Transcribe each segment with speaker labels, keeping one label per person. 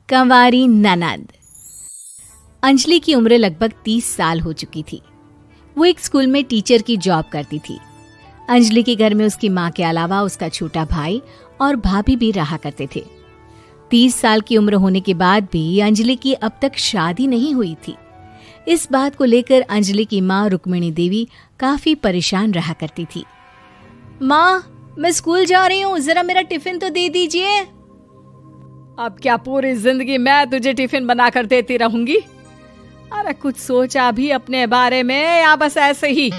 Speaker 1: कंवारी ननद। अंजलि की उम्र लगभग 30 साल हो चुकी थी। वो एक स्कूल में टीचर की जॉब करती थी। अंजलि के घर में उसकी माँ के अलावा उसका छोटा भाई और भाभी भी रहा करते थे। 30 साल की उम्र होने के बाद भी अंजलि की अब तक शादी नहीं हुई थी। इस बात को लेकर अंजलि की माँ रुक्मिणी देवी काफी परेशान रहा करती थी। माँ, मैं स्कूल जा रही हूँ, जरा मेरा टिफिन तो दे दीजिए।
Speaker 2: अब क्या पूरी जिंदगी मैं तुझे टिफिन बना कर देती रहूंगी? अरे कुछ सोचा भी अपने बारे में या बस ऐसे ही?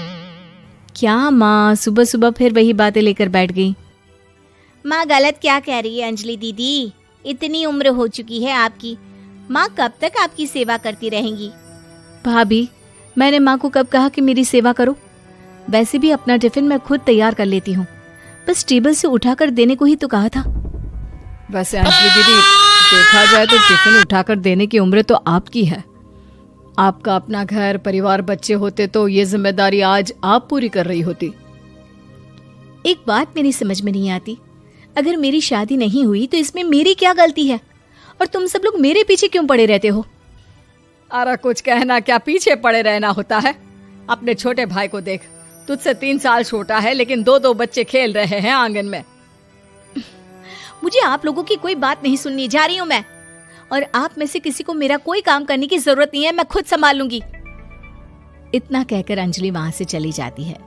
Speaker 1: क्या माँ, सुबह सुबह फिर वही बातें लेकर बैठ गई।
Speaker 3: माँ गलत क्या कह रही है अंजलि दीदी? इतनी उम्र हो चुकी है आपकी, माँ कब तक आपकी सेवा करती रहेंगी?
Speaker 1: भाभी, मैंने माँ को कब कहा कि मेरी सेवा करो? वैसे भी अपना टिफिन मैं खुद तैयार कर लेती हूँ, बस टेबल से उठाकर देने को ही तो कहा था।
Speaker 2: वैसे अंजलि दीदी, देखा जाए तो टिफिन उठाकर देने की उम्र तो आपकी है। आपका अपना घर परिवार बच्चे होते तो ये जिम्मेदारी आज आप पूरी कर रही होती।
Speaker 1: एक बात मेरी समझ में नहीं आती, अगर मेरी शादी नहीं हुई तो इसमें मेरी क्या गलती है और तुम सब लोग मेरे पीछे क्यों पड़े रहते हो?
Speaker 2: अरे कुछ कहना क्या पीछे पड़े रहना होता है? अपने छोटे भाई को देख, तुझसे 3 साल छोटा है लेकिन 2 बच्चे खेल रहे हैं आंगन में।
Speaker 1: मुझे आप लोगों की कोई बात नहीं सुननी, जा रही हूँ मैं। और आप में से किसी को मेरा कोई काम करने की जरूरत नहीं है, मैं खुद संभाल लूंगी। इतना कहकर अंजलि वहां से चली जाती है।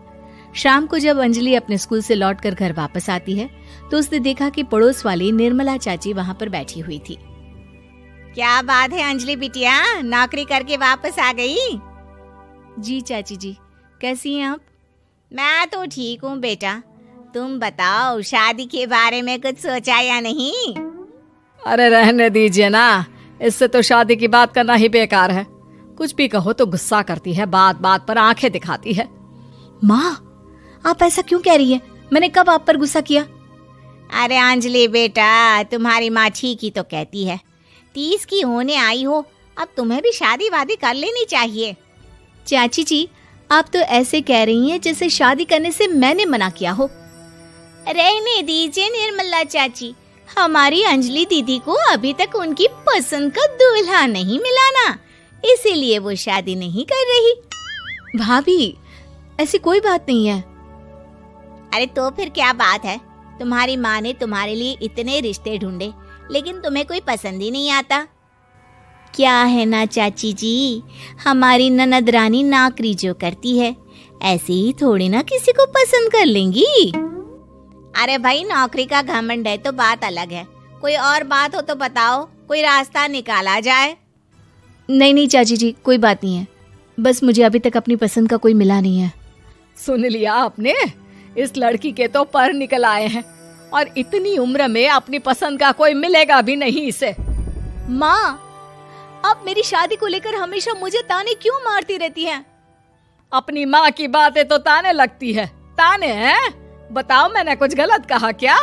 Speaker 1: शाम को जब अंजलि अपने स्कूल से लौटकर घर वापस आती है तो उसने देखा कि पड़ोस वाली निर्मला चाची वहां पर बैठी हुई थी।
Speaker 3: क्या बात है अंजलि बिटिया, नौकरी करके वापस आ गई?
Speaker 1: जी चाची जी, कैसी हैं आप?
Speaker 3: मैं तो ठीक हूँ बेटा, तुम बताओ शादी के बारे में कुछ सोचा या नहीं?
Speaker 2: अरे रहने दीजिए ना, इससे तो शादी की बात करना ही बेकार है। कुछ भी कहो तो गुस्सा करती है, बात बात पर आंखें दिखाती है।
Speaker 1: माँ, आप ऐसा क्यों कह रही है? मैंने कब आप पर गुस्सा किया?
Speaker 3: अरे अंजलि बेटा, तुम्हारी माँ ठीक ही तो कहती है। 30 की होने आई हो, अब तुम्हें भी शादी वादी कर लेनी चाहिए।
Speaker 1: चाची जी, आप तो ऐसे कह रही हैं जैसे शादी करने से मैंने मना किया हो।
Speaker 3: रहने दीजिए निर्मला चाची, हमारी अंजलि दीदी को अभी तक उनकी पसंद का दूल्हा नहीं मिला ना, इसीलिए वो शादी नहीं कर रही।
Speaker 1: भाभी, ऐसी कोई बात नहीं है।
Speaker 3: अरे तो फिर क्या बात है? तुम्हारी माँ ने तुम्हारे लिए इतने रिश्ते ढूंढे लेकिन तुम्हें कोई पसंद ही नहीं आता। क्या है ना चाची जी, हमारी ननद रानी नौकरी जो करती है ऐसे ही थोड़ी ना किसी को पसंद कर लेंगी। अरे भाई, नौकरी का घमंड है तो बात अलग है, कोई और बात हो तो बताओ, कोई रास्ता निकाला जाए।
Speaker 1: नहीं चाची जी, कोई बात नहीं है, बस मुझे अभी तक अपनी पसंद का कोई मिला नहीं है।
Speaker 2: सुन लिया आपने, इस लड़की के तो पर निकल आए हैं और इतनी उम्र में अपनी पसंद का कोई मिलेगा भी नहीं इसे।
Speaker 1: माँ, आप मेरी शादी को लेकर हमेशा मुझे ताने क्यों मारती रहती हैं?
Speaker 2: अपनी माँ की बातें तो ताने लगती है। ताने हैं? बताओ, मैंने कुछ गलत कहा क्या?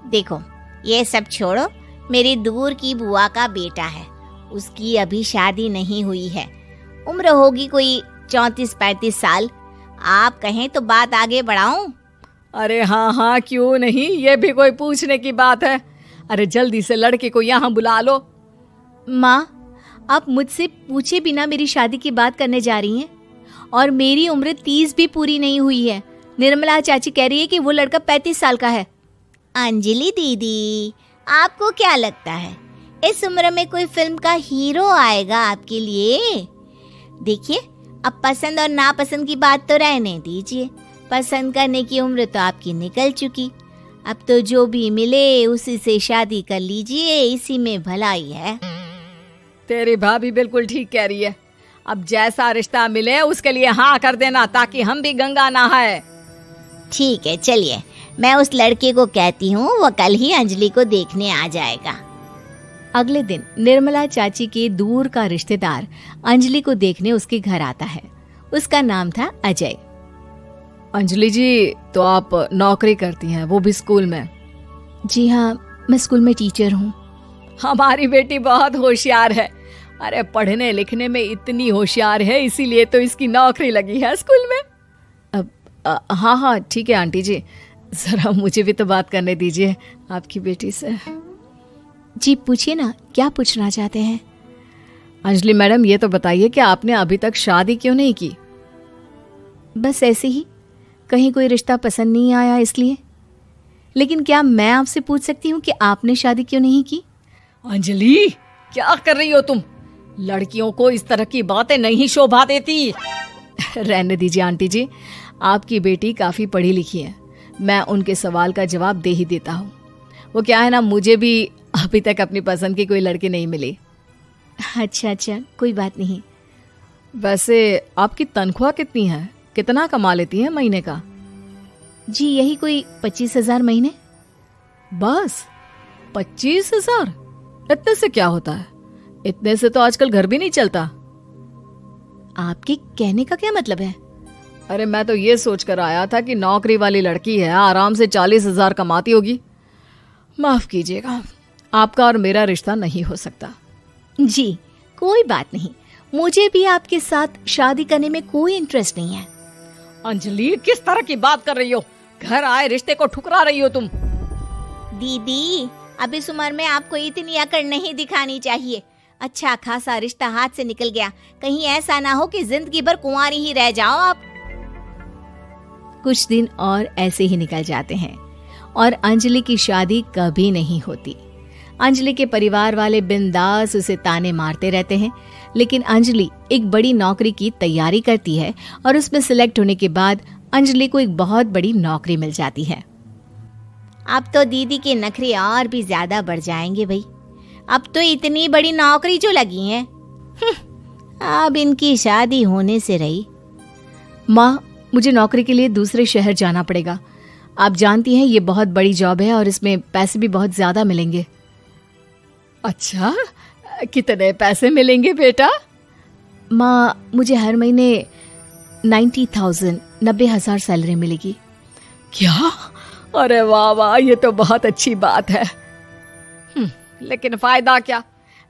Speaker 3: देखो, ये सब छोड़ो, मेरी दूर की बुआ का बेटा है, उसकी अभी शादी नहीं हुई है, उम्र होगी कोई 34-35 साल। आप कहें तो बात आगे बढ़ाऊं?
Speaker 2: अरे हाँ, क्यों नहीं, ये भी कोई पूछने की बात है। अरे जल्दी से लड़के को यहाँ बुला लो।
Speaker 1: माँ, आप मुझसे पूछे बिना मेरी शादी की बात करने जा रही हैं और मेरी उम्र 30 भी पूरी नहीं हुई है। निर्मला चाची कह रही है कि वो लड़का 35 साल का है।
Speaker 3: अंजलि दीदी, आपको क्या लगता है इस उम्र में कोई फिल्म का हीरो आएगा आपके लिए? देखिए, अब पसंद और नापसंद की बात तो रहने दीजिए, पसंद करने की उम्र तो आपकी निकल चुकी। अब तो जो भी मिले उसी से शादी कर लीजिए, इसी में भलाई है।
Speaker 2: तेरी भाभी बिल्कुल ठीक कह रही है। अब जैसा रिश्ता मिले उसके लिए हाँ कर देना, ताकि हम भी गंगा नहाए।
Speaker 3: ठीक है, चलिए मैं उस लड़के को कहती हूँ, वो कल ही अंजलि को देखने आ जाएगा।
Speaker 1: अगले दिन निर्मला चाची के दूर का रिश्तेदार अंजलि को देखने उसके घर आता है। उसका नाम था अजय।
Speaker 2: अंजलि जी, तो आप नौकरी करती हैं, वो भी स्कूल में?
Speaker 1: जी हाँ, मैं स्कूल में टीचर हूँ।
Speaker 2: हमारी बेटी बहुत होशियार है। अरे पढ़ने लिखने में इतनी होशियार है, इसीलिए तो इसकी नौकरी लगी है स्कूल में।
Speaker 1: हाँ, ठीक है आंटी जी, जरा मुझे भी तो बात करने दीजिए आपकी बेटी से। जी पूछिए ना, क्या पूछना चाहते हैं?
Speaker 2: अंजलि मैडम, ये तो बताइए कि आपने अभी तक शादी क्यों नहीं की?
Speaker 1: बस ऐसे ही, कहीं कोई रिश्ता पसंद नहीं आया इसलिए। लेकिन क्या मैं आपसे पूछ सकती हूँ कि आपने शादी क्यों नहीं की?
Speaker 2: अंजलि, क्या कर रही हो तुम? लड़कियों को इस तरह की बातें नहीं शोभा देती। रहने दीजिए आंटी जी, आपकी बेटी काफी पढ़ी लिखी है, मैं उनके सवाल का जवाब दे ही देता हूँ। वो क्या है ना, मुझे भी अभी तक अपनी पसंद की कोई लड़की नहीं मिली।
Speaker 1: अच्छा अच्छा, कोई बात नहीं।
Speaker 2: वैसे आपकी तनख्वाह कितनी है? कितना कमा लेती हैं महीने का?
Speaker 1: जी यही कोई 25,000 महीने।
Speaker 2: बस 25,000? इतने से क्या होता है? इतने से तो आजकल घर भी नहीं चलता।
Speaker 1: आपके कहने का क्या मतलब है?
Speaker 2: अरे मैं तो ये सोचकर आया था कि नौकरी वाली लड़की है, आराम से 40,000 कमाती होगी। माफ कीजिएगा, आपका और मेरा रिश्ता नहीं हो सकता।
Speaker 1: जी कोई बात नहीं, मुझे भी आपके साथ शादी करने में कोई इंटरेस्ट नहीं है।
Speaker 2: अंजलि, किस तरह की बात कर रही हो? घर आए रिश्ते को ठुकरा रही हो तुम।
Speaker 3: दीदी, अब इस उम्र में आपको इतनी अकड़ नहीं दिखानी चाहिए। अच्छा खासा रिश्ता हाथ से निकल गया, कहीं ऐसा ना हो कि जिंदगी भर कुंवारी ही रह जाओ आप।
Speaker 1: कुछ दिन और ऐसे ही निकल जाते हैं और अंजलि की शादी कभी नहीं होती। अंजलि के परिवार वाले बिंदास उसे ताने मारते रहते हैं, लेकिन अंजलि एक बड़ी नौकरी की तैयारी करती है और उसमें सिलेक्ट होने के बाद अंजलि को एक बहुत बड़ी नौकरी मिल जाती है।
Speaker 3: अब तो दीदी के नखरे और भी ज्यादा बढ़ जाएंगे भाई। अब तो इतनी बड़ी नौकरी जो लगी है, अब इनकी शादी होने से रही।
Speaker 1: माँ, मुझे नौकरी के लिए दूसरे शहर जाना पड़ेगा। आप जानती हैं ये बहुत बड़ी जॉब है और इसमें पैसे भी बहुत ज्यादा मिलेंगे।
Speaker 2: अच्छा, कितने पैसे मिलेंगे बेटा?
Speaker 1: माँ, मुझे हर महीने 90,000 सैलरी मिलेगी।
Speaker 2: क्या? अरे वाह वाह, ये तो बहुत अच्छी बात है। लेकिन फायदा क्या?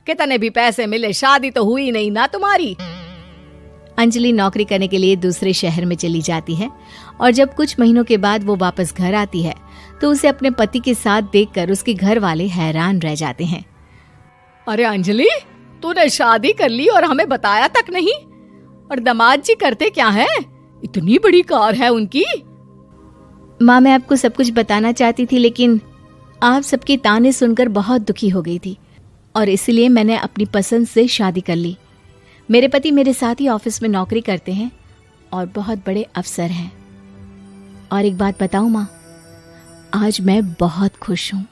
Speaker 2: कितने भी पैसे मिले, शादी तो हुई नहीं ना तुम्हारी।
Speaker 1: अंजलि नौकरी करने के लिए दूसरे शहर में चली जाती है और जब कुछ महीनों के बाद वो वापस घर आती है तो उसे अपने पति के साथ देखकर उसके घर वाले हैरान रह जाते हैं।
Speaker 2: अरे अंजलि, तूने शादी कर ली और हमें बताया तक नहीं। और दामाद जी करते क्या हैं? इतनी बड़ी कार है उनकी।
Speaker 1: माँ, मैं आपको सब कुछ बताना चाहती थी, लेकिन आप सबके ताने सुनकर बहुत दुखी हो गई थी और इसलिए मैंने अपनी पसंद से शादी कर ली। मेरे पति मेरे साथ ही ऑफिस में नौकरी करते हैं और बहुत बड़े अफसर हैं। और एक बात बताऊं माँ, आज मैं बहुत खुश हूँ।